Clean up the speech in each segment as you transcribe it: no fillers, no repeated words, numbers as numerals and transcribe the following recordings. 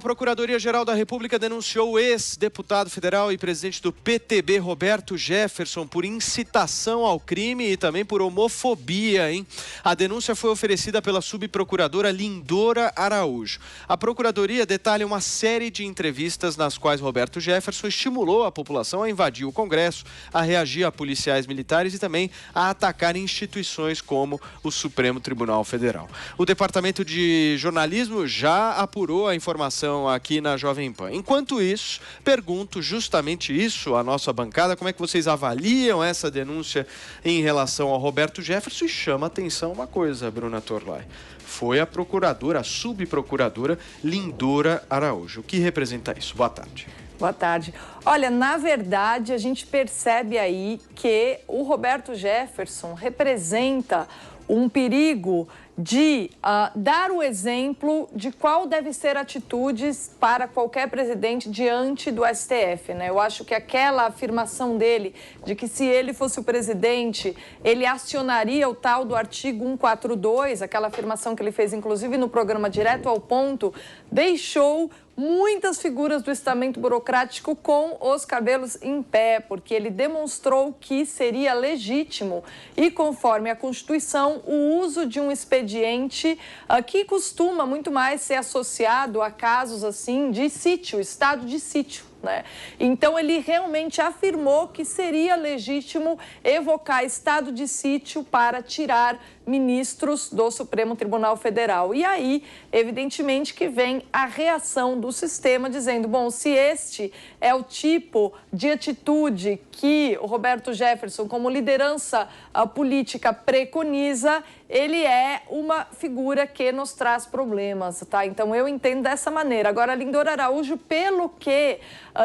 A Procuradoria-Geral da República denunciou o ex-deputado federal e presidente do PTB, Roberto Jefferson, por incitação ao crime e também por homofobia, hein? A denúncia foi oferecida pela subprocuradora Lindora Araújo. A Procuradoria detalha uma série de entrevistas nas quais Roberto Jefferson estimulou a população a invadir o Congresso, a reagir a policiais militares e também a atacar instituições como o Supremo Tribunal Federal. O Departamento de Jornalismo já apurou a informação aqui na Jovem Pan. Enquanto isso, pergunto justamente isso à nossa bancada, como é que vocês avaliam essa denúncia em relação ao Roberto Jefferson? E chama atenção uma coisa, Bruna Torlai. Foi a procuradora, a subprocuradora Lindora Araújo. O que representa isso? Boa tarde. Boa tarde. Olha, na verdade, a gente percebe aí que o Roberto Jefferson representa um perigo de dar o exemplo de qual deve ser atitudes para qualquer presidente diante do STF, né? Eu acho que aquela afirmação dele de que se ele fosse o presidente, ele acionaria o tal do artigo 142, aquela afirmação que ele fez, inclusive, no programa Direto ao Ponto, deixou muitas figuras do estamento burocrático com os cabelos em pé, porque ele demonstrou que seria legítimo e, conforme a Constituição, o uso de um expediente que costuma muito mais ser associado a casos assim de sítio, estado de sítio, né? Então, ele realmente afirmou que seria legítimo evocar estado de sítio para tirar ministros do Supremo Tribunal Federal. E aí, evidentemente, que vem a reação do sistema dizendo, bom, se este é o tipo de atitude que o Roberto Jefferson, como liderança política, preconiza, ele é uma figura que nos traz problemas, tá? Então, eu entendo dessa maneira. Agora, Lindora Araújo, pelo que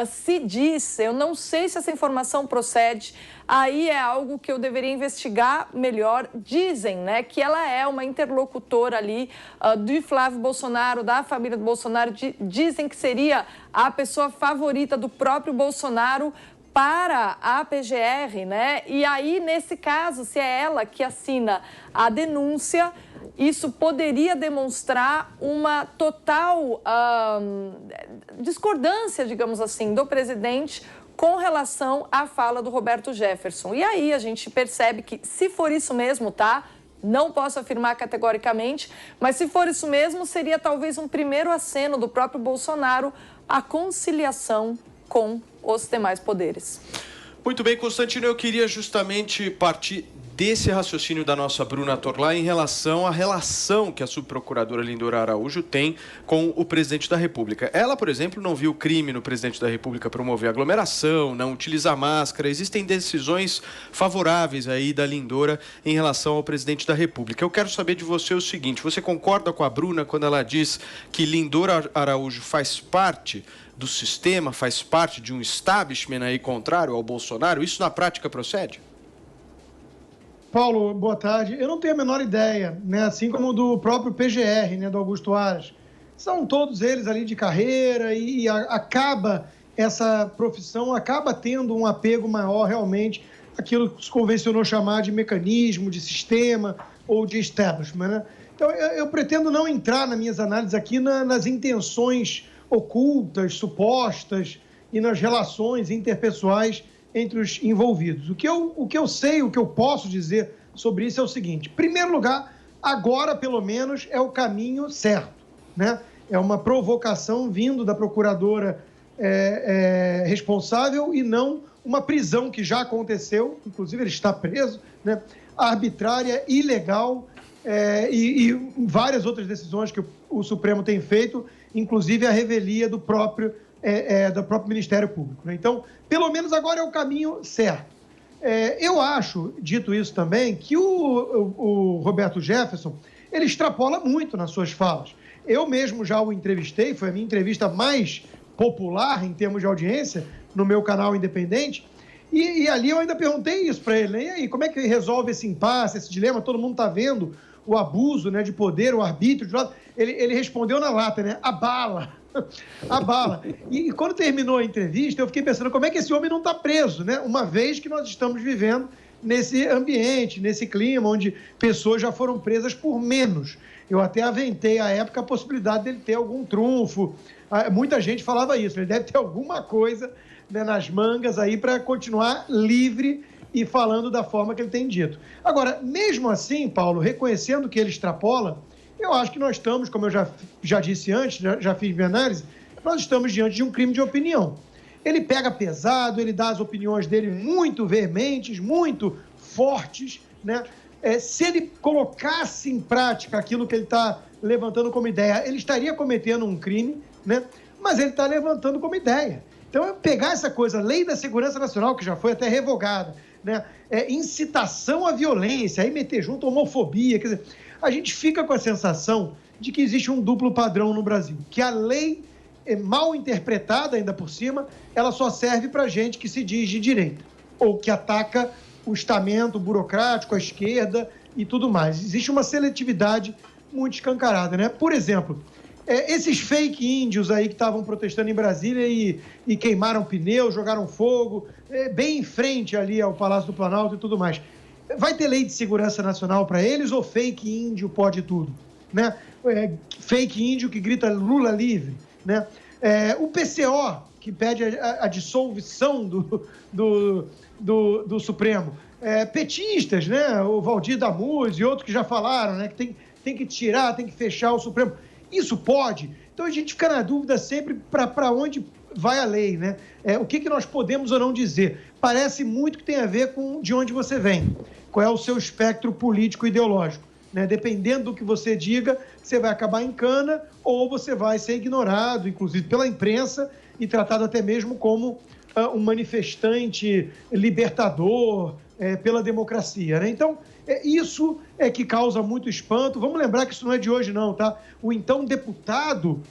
se diz, eu não sei se essa informação procede, aí é algo que eu deveria investigar melhor. Dizem, né, que ela é uma interlocutora ali de Flávio Bolsonaro, da família do Bolsonaro. Dizem que seria a pessoa favorita do próprio Bolsonaro para a PGR, né? E aí, nesse caso, se é ela que assina a denúncia, isso poderia demonstrar uma total discordância, digamos assim, do presidente com relação à fala do Roberto Jefferson. E aí a gente percebe que, se for isso mesmo, tá? Não posso afirmar categoricamente, mas se for isso mesmo, seria talvez um primeiro aceno do próprio Bolsonaro à conciliação com os demais poderes. Muito bem, Constantino, eu queria justamente partir desse raciocínio da nossa Bruna Torlai em relação à relação que a subprocuradora Lindora Araújo tem com o presidente da República. Ela, por exemplo, não viu crime no presidente da República promover aglomeração, não utilizar máscara. Existem decisões favoráveis aí da Lindora em relação ao presidente da República. Eu quero saber de você o seguinte, você concorda com a Bruna quando ela diz que Lindora Araújo faz parte do sistema, faz parte de um establishment aí contrário ao Bolsonaro? Isso na prática procede? Paulo, boa tarde. Eu não tenho a menor ideia, né? Assim como do próprio PGR, né, do Augusto Aras. São todos eles ali de carreira e acaba essa profissão, acaba tendo um apego maior realmente àquilo que se convencionou chamar de mecanismo, de sistema ou de establishment, né? Então, eu pretendo não entrar nas minhas análises aqui nas intenções ocultas, supostas e nas relações interpessoais entre os envolvidos. O que eu sei, o que eu posso dizer sobre isso é o seguinte. Em primeiro lugar, agora, pelo menos, é o caminho certo, né? É uma provocação vindo da procuradora responsável e não uma prisão que já aconteceu, inclusive ele está preso, né? Arbitrária, ilegal e várias outras decisões que o Supremo tem feito, inclusive a revelia do próprio Ministério Público, né? Então, pelo menos agora é o caminho certo. Eu acho, dito isso também, que o Roberto Jefferson, ele extrapola muito nas suas falas. Eu mesmo já o entrevistei, foi a minha entrevista mais popular em termos de audiência no meu canal independente, e ali eu ainda perguntei isso para ele, né? E aí, como é que resolve esse impasse, esse dilema? Todo mundo está vendo o abuso, né, de poder, o arbítrio. Ele respondeu na lata, né? A bala. E quando terminou a entrevista, eu fiquei pensando como é que esse homem não está preso, né? Uma vez que nós estamos vivendo nesse ambiente, nesse clima, onde pessoas já foram presas por menos. Eu até aventei à época a possibilidade dele ter algum trunfo, Muita gente falava isso, ele deve ter alguma coisa, né, nas mangas aí para continuar livre e falando da forma que ele tem dito. Agora, mesmo assim, Paulo, reconhecendo que ele extrapola, eu acho que nós estamos, como eu já disse antes, já fiz minha análise, nós estamos diante de um crime de opinião. Ele pega pesado, ele dá as opiniões dele muito veementes, muito fortes, né? Se ele colocasse em prática aquilo que ele está levantando como ideia, ele estaria cometendo um crime, né? Mas ele está levantando como ideia. Então, pegar essa coisa, Lei da Segurança Nacional, que já foi até revogada, né? Incitação à violência, aí meter junto homofobia, quer dizer, a gente fica com a sensação de que existe um duplo padrão no Brasil, que a lei é mal interpretada ainda por cima, ela só serve para gente que se diz de direita, ou que ataca o estamento burocrático, a esquerda e tudo mais. Existe uma seletividade muito escancarada, né? Por exemplo, esses fake índios aí que estavam protestando em Brasília e queimaram pneu, jogaram fogo, bem em frente ali ao Palácio do Planalto e tudo mais. Vai ter lei de segurança nacional para eles ou fake índio pode tudo? Né? Fake índio que grita Lula livre, né? O PCO, que pede a dissolução do Supremo. Petistas, né? O Valdir Damuz e outros que já falaram, né? Que tem que tirar, tem que fechar o Supremo. Isso pode? Então a gente fica na dúvida sempre para onde vai a lei, né? O que nós podemos ou não dizer. Parece muito que tem a ver com de onde você vem, qual é o seu espectro político e ideológico. Né? Dependendo do que você diga, você vai acabar em cana ou você vai ser ignorado, inclusive pela imprensa, e tratado até mesmo como um manifestante libertador pela democracia. Né? Então, isso é que causa muito espanto. Vamos lembrar que isso não é de hoje, não, tá? O então deputado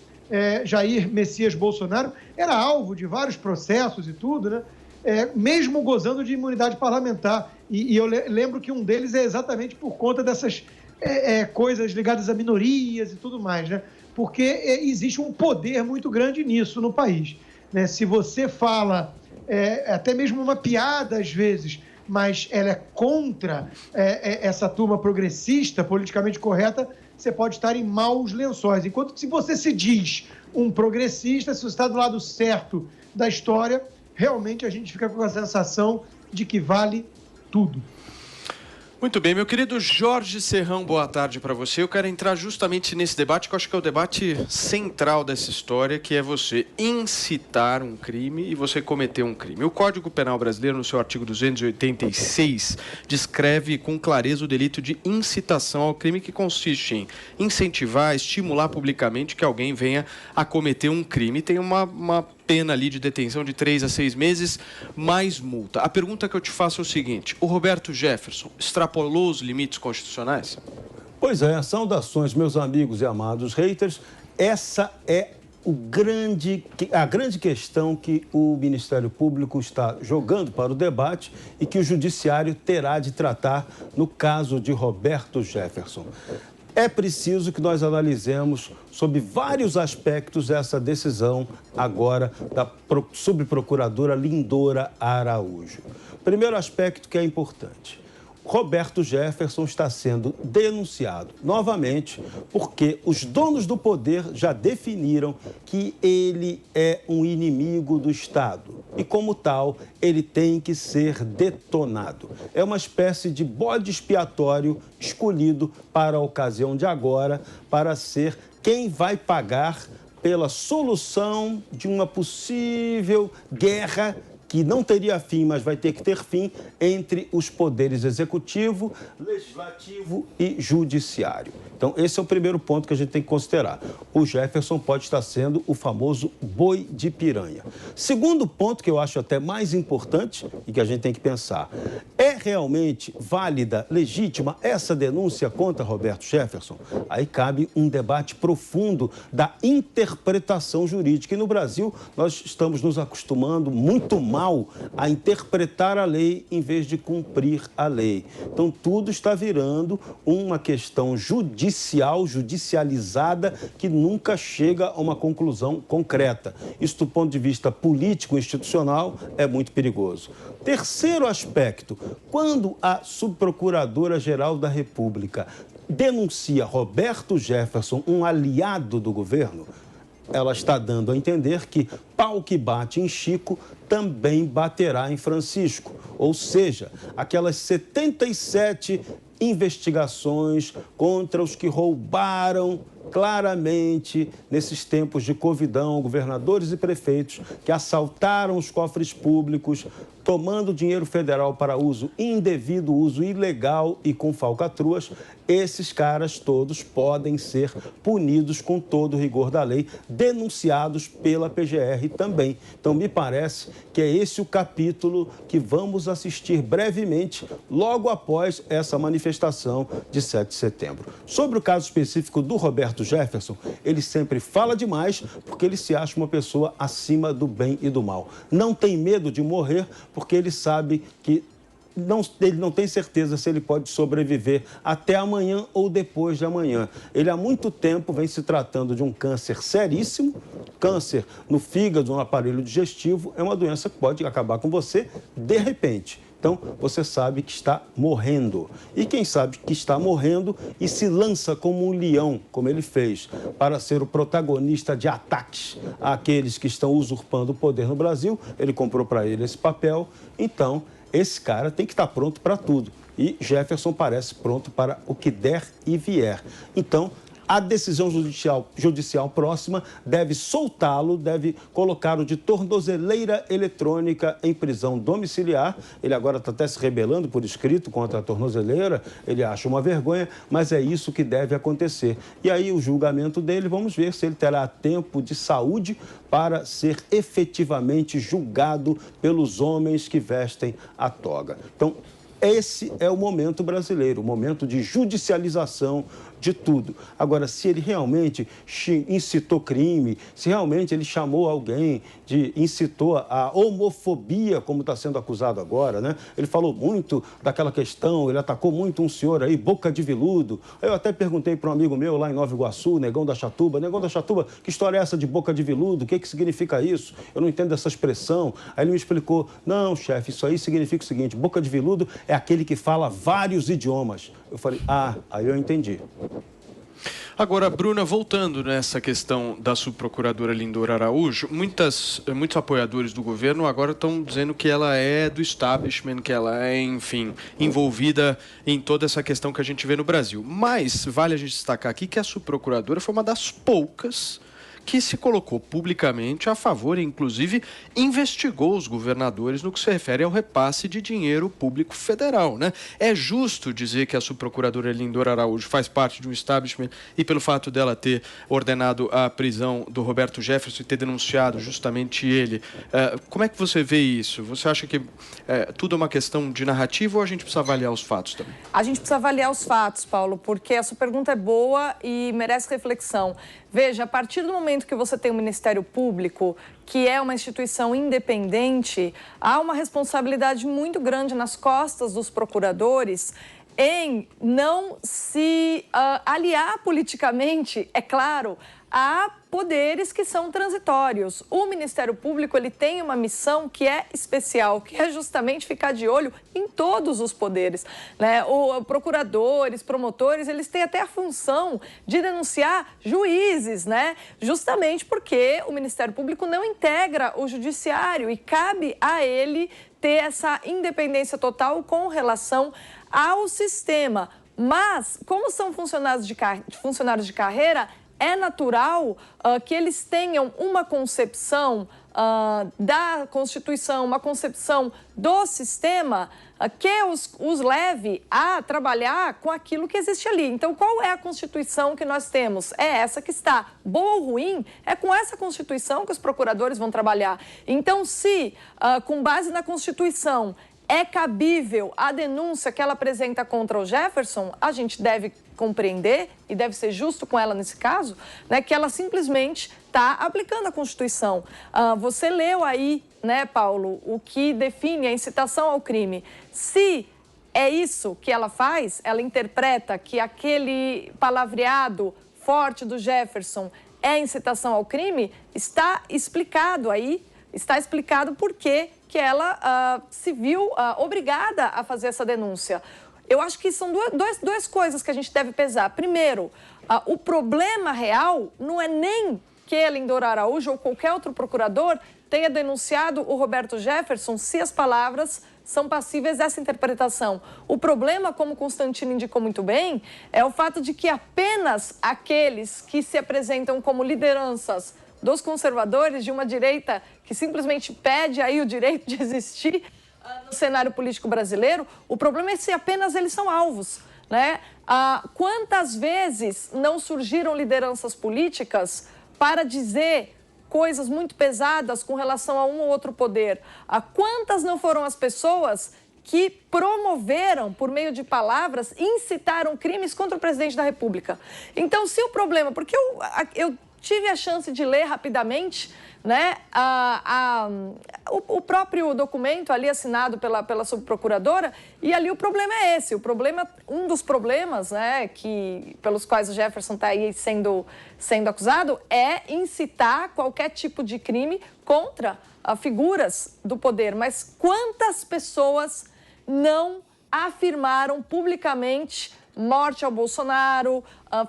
Jair Messias Bolsonaro era alvo de vários processos e tudo, né? Mesmo gozando de imunidade parlamentar. E eu lembro que um deles é exatamente por conta dessas coisas ligadas a minorias e tudo mais, né? Porque existe um poder muito grande nisso no país. Né? Se você fala, até mesmo uma piada às vezes, mas ela é contra essa turma progressista, politicamente correta, você pode estar em maus lençóis. Enquanto que se você se diz um progressista, se você está do lado certo da história, realmente a gente fica com a sensação de que vale tudo. Muito bem, meu querido Jorge Serrão, boa tarde para você. Eu quero entrar justamente nesse debate, que eu acho que é o debate central dessa história, que é você incitar um crime e você cometer um crime. O Código Penal brasileiro, no seu artigo 286, descreve com clareza o delito de incitação ao crime, que consiste em incentivar, estimular publicamente que alguém venha a cometer um crime. Tem uma pena ali de detenção de 3 a 6 meses, mais multa. A pergunta que eu te faço é o seguinte: o Roberto Jefferson extrapolou os limites constitucionais? Pois é, saudações, meus amigos e amados haters. Essa é a grande questão que o Ministério Público está jogando para o debate e que o Judiciário terá de tratar no caso de Roberto Jefferson. É preciso que nós analisemos sob vários aspectos essa decisão agora da subprocuradora Lindora Araújo. Primeiro aspecto que é importante: Roberto Jefferson está sendo denunciado novamente porque os donos do poder já definiram que ele é um inimigo do Estado e, como tal, ele tem que ser detonado. É uma espécie de bode expiatório escolhido para a ocasião de agora, para ser quem vai pagar pela solução de uma possível guerra que não teria fim, mas vai ter que ter fim, entre os poderes executivo, legislativo e judiciário. Então, esse é o primeiro ponto que a gente tem que considerar. O Jefferson pode estar sendo o famoso boi de piranha. Segundo ponto, que eu acho até mais importante e que a gente tem que pensar: é realmente válida, legítima essa denúncia contra Roberto Jefferson? Aí cabe um debate profundo da interpretação jurídica. E no Brasil, nós estamos nos acostumando muito mal a interpretar a lei em vez de cumprir a lei. Então, tudo está virando uma questão judicializada que nunca chega a uma conclusão concreta. Isso, do ponto de vista político e institucional, é muito perigoso. Terceiro aspecto: quando a Subprocuradora-Geral da República denuncia Roberto Jefferson, um aliado do governo, ela está dando a entender que pau que bate em Chico também baterá em Francisco. Ou seja, aquelas 77 investigações contra os que roubaram claramente, nesses tempos de covidão, governadores e prefeitos que assaltaram os cofres públicos, tomando dinheiro federal para uso indevido, uso ilegal e com falcatruas, esses caras todos podem ser punidos com todo o rigor da lei, denunciados pela PGR também. Então, me parece que é esse o capítulo que vamos assistir brevemente, logo após essa manifestação de 7 de setembro. Sobre o caso específico do Roberto Jefferson, ele sempre fala demais porque ele se acha uma pessoa acima do bem e do mal. Não tem medo de morrer porque ele sabe que ele não tem certeza se ele pode sobreviver até amanhã ou depois de amanhã. Ele há muito tempo vem se tratando de um câncer seríssimo, câncer no fígado, no aparelho digestivo, é uma doença que pode acabar com você de repente. Então, você sabe que está morrendo. E quem sabe que está morrendo e se lança como um leão, como ele fez, para ser o protagonista de ataques àqueles que estão usurpando o poder no Brasil, ele comprou para ele esse papel, então esse cara tem que estar pronto para tudo. E Jefferson parece pronto para o que der e vier. Então, a decisão judicial próxima deve soltá-lo, deve colocá-lo de tornozeleira eletrônica em prisão domiciliar. Ele agora está até se rebelando por escrito contra a tornozeleira, ele acha uma vergonha, mas é isso que deve acontecer. E aí o julgamento dele, vamos ver se ele terá tempo de saúde para ser efetivamente julgado pelos homens que vestem a toga. Então, esse é o momento brasileiro, o momento de judicialização de tudo. Agora, se ele realmente incitou crime, se realmente ele chamou alguém, incitou a homofobia, como está sendo acusado agora, né? Ele falou muito daquela questão, ele atacou muito um senhor aí, boca de veludo. Eu até perguntei para um amigo meu lá em Nova Iguaçu, Negão da Chatuba, que história é essa de boca de veludo? O que significa isso? Eu não entendo essa expressão. Aí ele me explicou, não, chefe, isso aí significa o seguinte, boca de veludo é aquele que fala vários idiomas. Eu falei, aí eu entendi. Agora, Bruna, voltando nessa questão da subprocuradora Lindora Araújo, muitos apoiadores do governo agora estão dizendo que ela é do establishment, que ela é, enfim, envolvida em toda essa questão que a gente vê no Brasil. Mas vale a gente destacar aqui que a subprocuradora foi uma das poucas que se colocou publicamente a favor e, inclusive, investigou os governadores no que se refere ao repasse de dinheiro público federal, né? É justo dizer que a subprocuradora Lindora Araújo faz parte de um establishment e, pelo fato dela ter ordenado a prisão do Roberto Jefferson e ter denunciado justamente ele, como é que você vê isso? Você acha que tudo é uma questão de narrativa ou a gente precisa avaliar os fatos também? A gente precisa avaliar os fatos, Paulo, porque a sua pergunta é boa e merece reflexão. Veja, a partir do momento que você tem o Ministério Público, que é uma instituição independente, há uma responsabilidade muito grande nas costas dos procuradores em não se aliar politicamente, é claro, a poderes que são transitórios. O Ministério Público ele tem uma missão que é especial, que é justamente ficar de olho em todos os poderes, né? Procuradores, promotores, eles têm até a função de denunciar juízes, né? Justamente porque o Ministério Público não integra o judiciário e cabe a ele ter essa independência total com relação ao sistema. Mas, como são funcionários de carreira, é natural que eles tenham uma concepção da Constituição, uma concepção do sistema que os leve a trabalhar com aquilo que existe ali. Então, qual é a Constituição que nós temos? É essa que está. Boa ou ruim, é com essa Constituição que os procuradores vão trabalhar. Então, se, com base na Constituição, é cabível a denúncia que ela apresenta contra o Jefferson, a gente deve compreender, e deve ser justo com ela nesse caso, né, que ela simplesmente está aplicando a Constituição. Você leu aí, né, Paulo, o que define a incitação ao crime. Se é isso que ela faz, ela interpreta que aquele palavreado forte do Jefferson é incitação ao crime, está explicado aí, está explicado por que ela se viu obrigada a fazer essa denúncia. Eu acho que são duas coisas que a gente deve pesar. Primeiro, o problema real não é nem que a Lindor Araújo ou qualquer outro procurador tenha denunciado o Roberto Jefferson se as palavras são passíveis dessa interpretação. O problema, como o Constantino indicou muito bem, é o fato de que apenas aqueles que se apresentam como lideranças dos conservadores, de uma direita que simplesmente pede aí o direito de existir no cenário político brasileiro, o problema é se apenas eles são alvos, né? Quantas vezes não surgiram lideranças políticas para dizer coisas muito pesadas com relação a um ou outro poder? Quantas não foram as pessoas que promoveram, por meio de palavras, incitaram crimes contra o presidente da República? Então, se o problema... Porque eu tive a chance de ler rapidamente, né, o próprio documento ali assinado pela subprocuradora, e ali o problema é esse. Um dos problemas, né, pelos quais o Jefferson está aí sendo acusado é incitar qualquer tipo de crime contra figuras do poder. Mas quantas pessoas não afirmaram publicamente: morte ao Bolsonaro,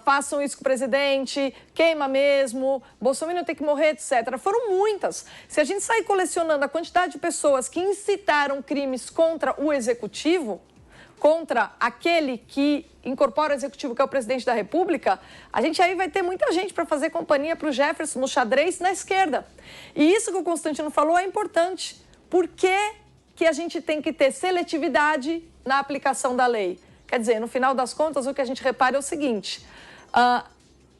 façam isso com o presidente, queima mesmo, Bolsonaro tem que morrer, etc. Foram muitas. Se a gente sair colecionando a quantidade de pessoas que incitaram crimes contra o executivo, contra aquele que incorpora o executivo, que é o presidente da República, a gente aí vai ter muita gente para fazer companhia para o Jefferson no xadrez na esquerda. E isso que o Constantino falou é importante. Por que a gente tem que ter seletividade na aplicação da lei? Quer dizer, no final das contas, o que a gente repara é o seguinte: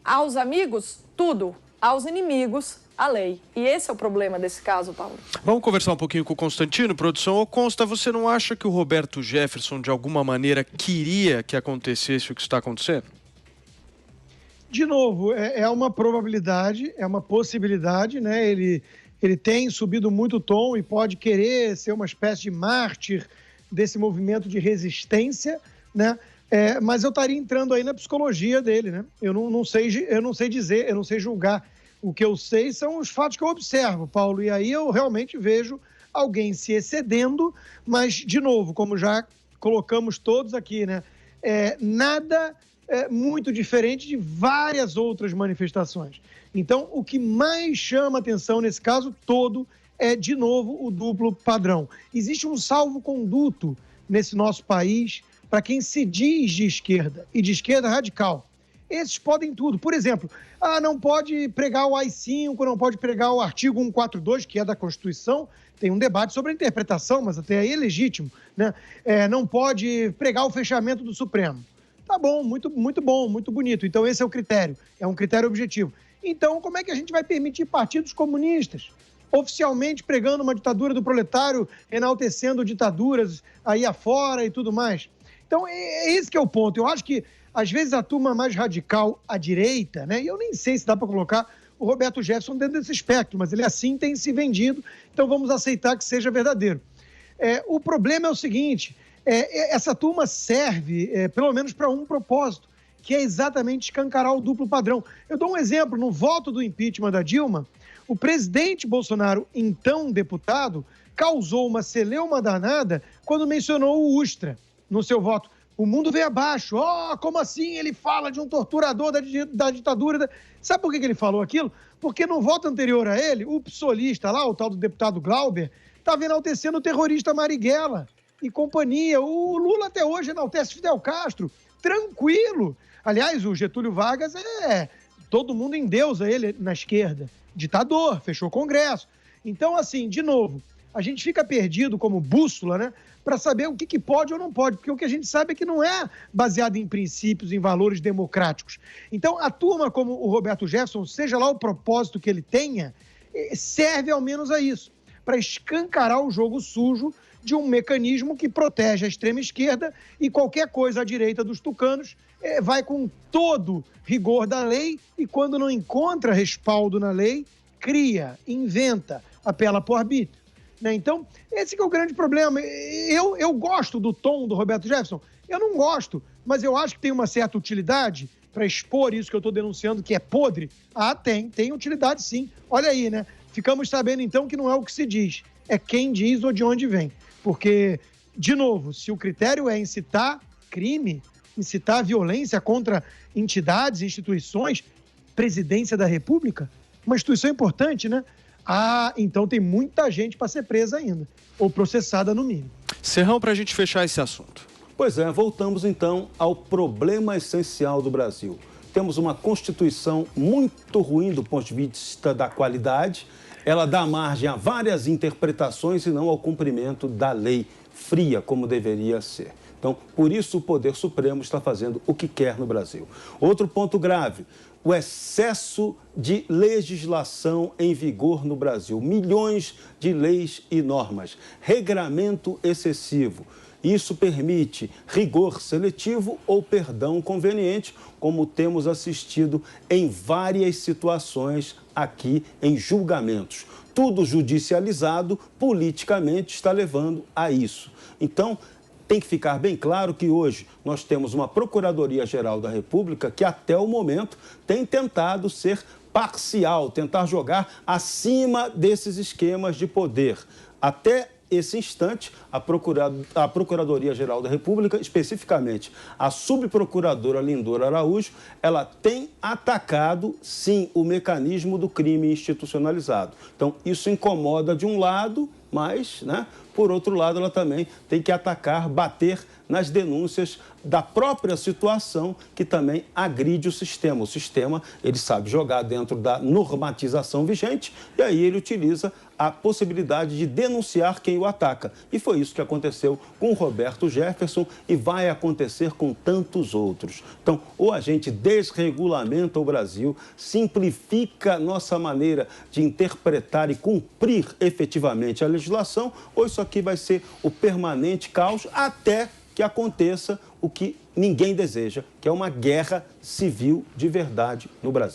aos amigos, tudo; aos inimigos, a lei. E esse é o problema desse caso, Paulo. Vamos conversar um pouquinho com o Constantino, produção. Ô Consta, você não acha que o Roberto Jefferson, de alguma maneira, queria que acontecesse o que está acontecendo? De novo, é uma probabilidade, é uma possibilidade, né? Ele tem subido muito o tom e pode querer ser uma espécie de mártir desse movimento de resistência, né? Mas eu estaria entrando aí na psicologia dele, né? Eu não sei dizer, eu não sei julgar. O que eu sei são os fatos que eu observo, Paulo, e aí eu realmente vejo alguém se excedendo, mas, de novo, como já colocamos todos aqui, né? Nada muito diferente de várias outras manifestações. Então, o que mais chama atenção nesse caso todo é, de novo, o duplo padrão. Existe um salvo-conduto nesse nosso país para quem se diz de esquerda e de esquerda radical. Esses podem tudo. Por exemplo, não pode pregar o AI-5, não pode pregar o artigo 142, que é da Constituição. Tem um debate sobre a interpretação, mas até aí é legítimo, né? Não pode pregar o fechamento do Supremo. Tá bom, muito bom, muito bonito. Então esse é o critério, é um critério objetivo. Então como é que a gente vai permitir partidos comunistas oficialmente pregando uma ditadura do proletário, enaltecendo ditaduras aí afora e tudo mais? Então é esse que é o ponto. Eu acho que às vezes a turma mais radical à direita, né? E eu nem sei se dá para colocar o Roberto Jefferson dentro desse espectro, mas ele assim tem se vendido, então vamos aceitar que seja verdadeiro. O problema é o seguinte: essa turma serve, pelo menos, para um propósito, que é exatamente escancarar o duplo padrão. Eu dou um exemplo: no voto do impeachment da Dilma, o presidente Bolsonaro, então deputado, causou uma celeuma danada quando mencionou o Ustra no seu voto. O mundo veio abaixo. Como assim ele fala de um torturador da ditadura? Sabe por que ele falou aquilo? Porque no voto anterior a ele, o psolista lá, o tal do deputado Glauber, estava enaltecendo o terrorista Marighella e companhia. O Lula até hoje enaltece Fidel Castro. Tranquilo. Aliás, o Getúlio Vargas todo mundo endeusa ele na esquerda. Ditador, fechou o Congresso. Então, assim, de novo, a gente fica perdido como bússola, né? Para saber o que pode ou não pode, porque o que a gente sabe é que não é baseado em princípios, em valores democráticos. Então, a turma como o Roberto Jefferson, seja lá o propósito que ele tenha, serve ao menos a isso, para escancarar o jogo sujo de um mecanismo que protege a extrema-esquerda e qualquer coisa à direita dos tucanos vai com todo rigor da lei e, quando não encontra respaldo na lei, cria, inventa, apela por arbítrio. Então, esse que é o grande problema. Eu gosto do tom do Roberto Jefferson? Eu não gosto, mas eu acho que tem uma certa utilidade para expor isso que eu estou denunciando, que é podre. Tem utilidade sim. Olha aí, né? Ficamos sabendo então que não é o que se diz, é quem diz ou de onde vem. Porque, de novo, se o critério é incitar crime, incitar violência contra entidades, instituições, presidência da República, uma instituição importante, né? Ah, então tem muita gente para ser presa ainda, ou processada no mínimo. Serrão, para a gente fechar esse assunto. Pois é, voltamos então ao problema essencial do Brasil. Temos uma Constituição muito ruim do ponto de vista da qualidade, ela dá margem a várias interpretações e não ao cumprimento da lei fria, como deveria ser. Então, por isso o Poder Supremo está fazendo o que quer no Brasil. Outro ponto grave, o excesso de legislação em vigor no Brasil. Milhões de leis e normas, regramento excessivo. Isso permite rigor seletivo ou perdão conveniente, como temos assistido em várias situações aqui em julgamentos. Tudo judicializado, politicamente, está levando a isso. Então, tem que ficar bem claro que hoje nós temos uma Procuradoria-Geral da República que até o momento tem tentado ser parcial, tentar jogar acima desses esquemas de poder. Até esse instante, a Procuradoria-Geral da República, especificamente a subprocuradora Lindora Araújo, ela tem atacado, sim, o mecanismo do crime institucionalizado. Então, isso incomoda de um lado, mas, né, por outro lado, ela também tem que atacar, bater nas denúncias da própria situação que também agride o sistema. O sistema, ele sabe jogar dentro da normatização vigente e aí ele utiliza a possibilidade de denunciar quem o ataca. E foi isso que aconteceu com o Roberto Jefferson e vai acontecer com tantos outros. Então, ou a gente desregulamenta o Brasil, simplifica nossa maneira de interpretar e cumprir efetivamente a legislação, ou isso aqui vai ser o permanente caos até que aconteça o que ninguém deseja, que é uma guerra civil de verdade no Brasil.